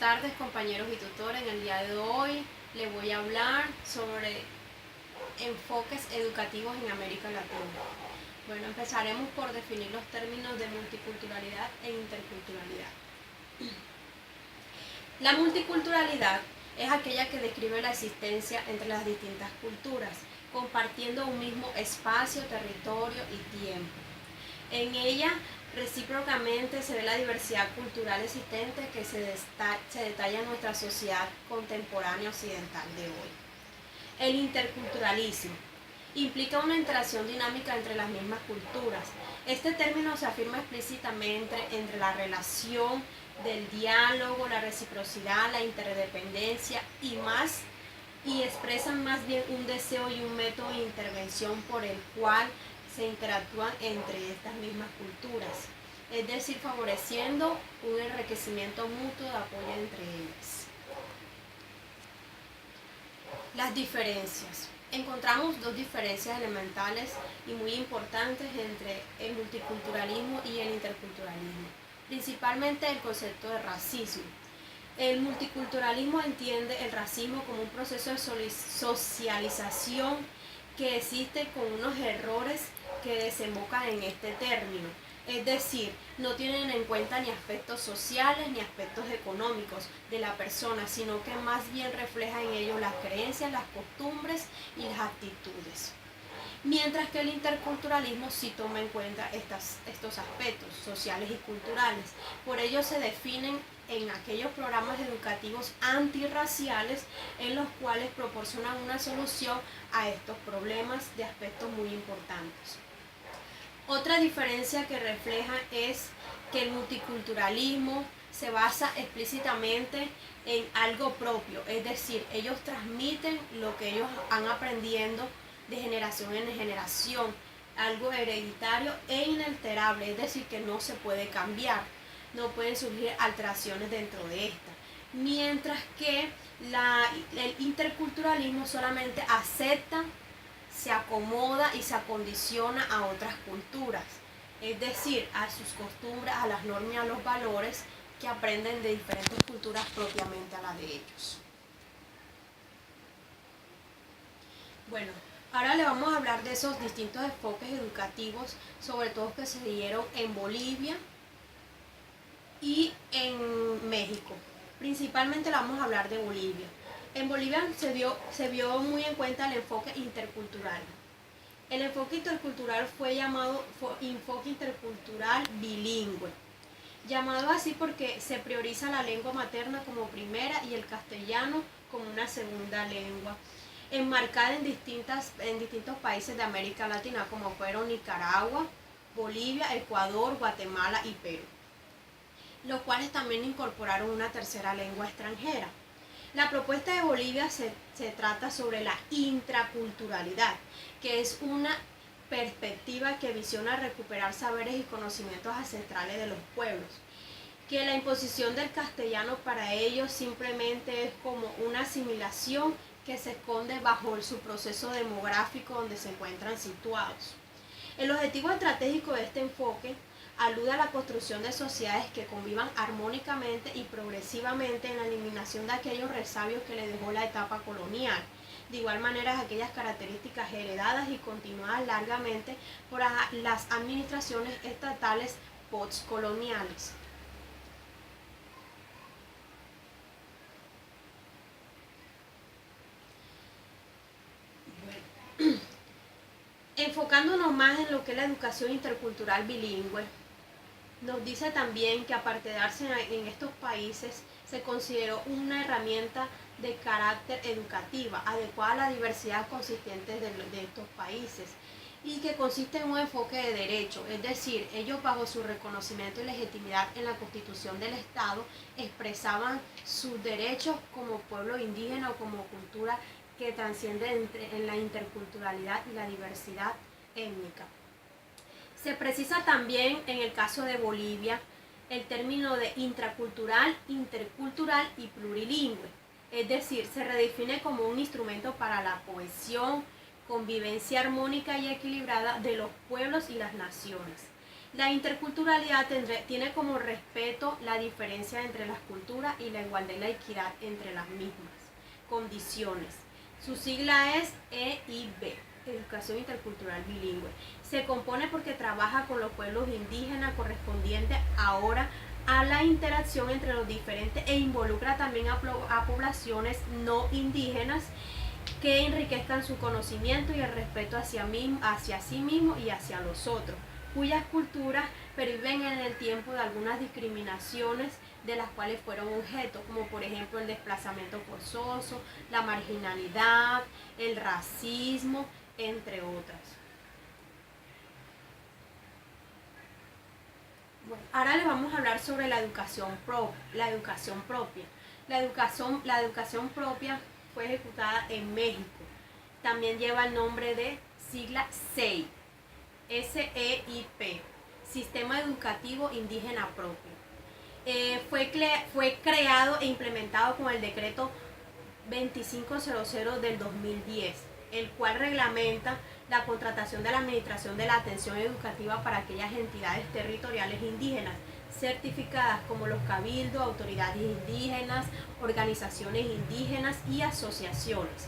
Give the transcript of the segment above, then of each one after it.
tardes, compañeros y tutores. En el día de hoy les voy a hablar sobre enfoques educativos en América Latina. Bueno, empezaremos por definir los términos de multiculturalidad e interculturalidad. La multiculturalidad es aquella que describe la existencia entre las distintas culturas, compartiendo un mismo espacio, territorio y tiempo. En ella, recíprocamente, se ve la diversidad cultural existente que se detalla en nuestra sociedad contemporánea occidental de hoy. El interculturalismo implica una interacción dinámica entre las mismas culturas. Este término se afirma explícitamente entre la relación del diálogo, la reciprocidad, la interdependencia y expresan más bien un deseo y un método de intervención por el cual se interactúan entre estas mismas culturas, es decir, favoreciendo un enriquecimiento mutuo de apoyo entre ellas. Las diferencias. Encontramos dos diferencias elementales y muy importantes entre el multiculturalismo y el interculturalismo, principalmente el concepto de racismo. El multiculturalismo entiende el racismo como un proceso de socialización que existe con unos errores que desembocan en este término. Es decir, no tienen en cuenta ni aspectos sociales ni aspectos económicos de la persona, sino que más bien refleja en ellos las creencias, las costumbres y las actitudes. Mientras que el interculturalismo sí toma en cuenta estos aspectos sociales y culturales. Por ello se definen en aquellos programas educativos antirraciales en los cuales proporcionan una solución a estos problemas de aspectos muy importantes. Otra diferencia que refleja es que el multiculturalismo se basa explícitamente en algo propio, es decir, ellos transmiten lo que ellos han aprendiendo de generación en generación, algo hereditario e inalterable, es decir, que no se puede cambiar, no pueden surgir alteraciones dentro de esta. Mientras que el interculturalismo solamente acepta, se acomoda y se acondiciona a otras culturas, es decir, a sus costumbres, a las normas y a los valores que aprenden de diferentes culturas propiamente a la de ellos. Bueno, ahora le vamos a hablar de esos distintos enfoques educativos, sobre todo que se dieron en Bolivia y en México. Principalmente le vamos a hablar de Bolivia. En Bolivia se vio muy en cuenta el enfoque intercultural. El enfoque intercultural fue llamado enfoque intercultural bilingüe, llamado así porque se prioriza la lengua materna como primera y el castellano como una segunda lengua, enmarcada en distintos países de América Latina, como fueron Nicaragua, Bolivia, Ecuador, Guatemala y Perú, los cuales también incorporaron una tercera lengua extranjera. La propuesta de Bolivia se trata sobre la intraculturalidad, que es una perspectiva que visiona recuperar saberes y conocimientos ancestrales de los pueblos, que la imposición del castellano para ellos simplemente es como una asimilación que se esconde bajo su proceso demográfico donde se encuentran situados. El objetivo estratégico de este enfoque alude a la construcción de sociedades que convivan armónicamente y progresivamente en la eliminación de aquellos resabios que le dejó la etapa colonial. De igual manera, aquellas características heredadas y continuadas largamente por las administraciones estatales postcoloniales. Enfocándonos más en lo que es la educación intercultural bilingüe, nos dice también que aparte de darse en estos países, se consideró una herramienta de carácter educativa, adecuada a la diversidad consistente de estos países, y que consiste en un enfoque de derecho, es decir, ellos bajo su reconocimiento y legitimidad en la Constitución del Estado expresaban sus derechos como pueblo indígena o como cultura que transciende en la interculturalidad y la diversidad étnica. Se precisa también en el caso de Bolivia el término de intracultural, intercultural y plurilingüe, es decir, se redefine como un instrumento para la cohesión, convivencia armónica y equilibrada de los pueblos y las naciones. La interculturalidad tiene como respeto la diferencia entre las culturas y la igualdad y la equidad entre las mismas condiciones. Su sigla es EIB, Educación Intercultural Bilingüe. Se compone porque trabaja con los pueblos indígenas correspondiente ahora a la interacción entre los diferentes e involucra también a poblaciones no indígenas que enriquezcan su conocimiento y el respeto hacia sí mismo y hacia los otros, cuyas culturas perviven en el tiempo de algunas discriminaciones de las cuales fueron objeto, como por ejemplo el desplazamiento forzoso, la marginalidad, el racismo, entre otras. Bueno, ahora les vamos a hablar sobre la educación propia. La educación propia fue ejecutada en México. También lleva el nombre de sigla SEIP, SEIP, Sistema Educativo Indígena Propio. Fue creado e implementado con el decreto 2500 del 2010, el cual reglamenta la contratación de la administración de la atención educativa para aquellas entidades territoriales indígenas certificadas como los cabildos, autoridades indígenas, organizaciones indígenas y asociaciones.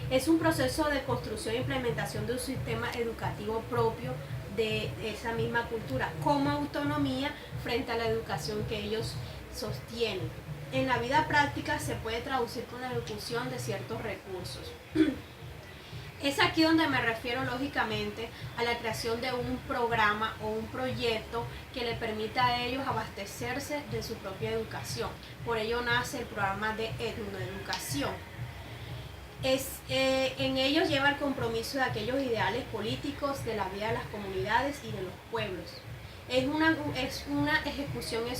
Es un proceso de construcción e implementación de un sistema educativo propio de esa misma cultura, con autonomía frente a la educación que ellos sostienen. En la vida práctica se puede traducir con la ejecución de ciertos recursos. Es aquí donde me refiero lógicamente a la creación de un programa o un proyecto que le permita a ellos abastecerse de su propia educación. Por ello nace el programa de etnoeducación. En ellos lleva el compromiso de aquellos ideales políticos de la vida de las comunidades y de los pueblos. Es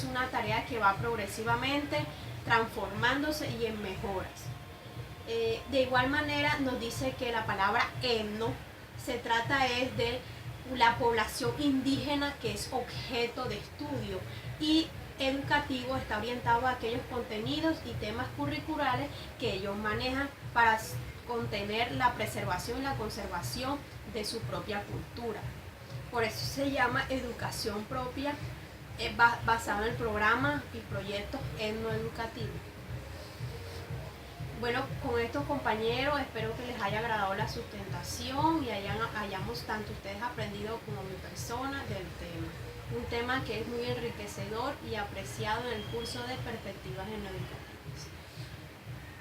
una tarea que va progresivamente transformándose y en mejoras. De igual manera nos dice que la palabra etno se trata de la población indígena que es objeto de estudio, y educativo está orientado a aquellos contenidos y temas curriculares que ellos manejan para contener la preservación y la conservación de su propia cultura. Por eso se llama educación propia, basado en el programa y proyectos etnoeducativos. Bueno, con estos compañeros espero que les haya agradado la sustentación y hayamos tanto ustedes aprendido como mi persona del tema. Un tema que es muy enriquecedor y apreciado en el curso de Perspectivas en la Educación.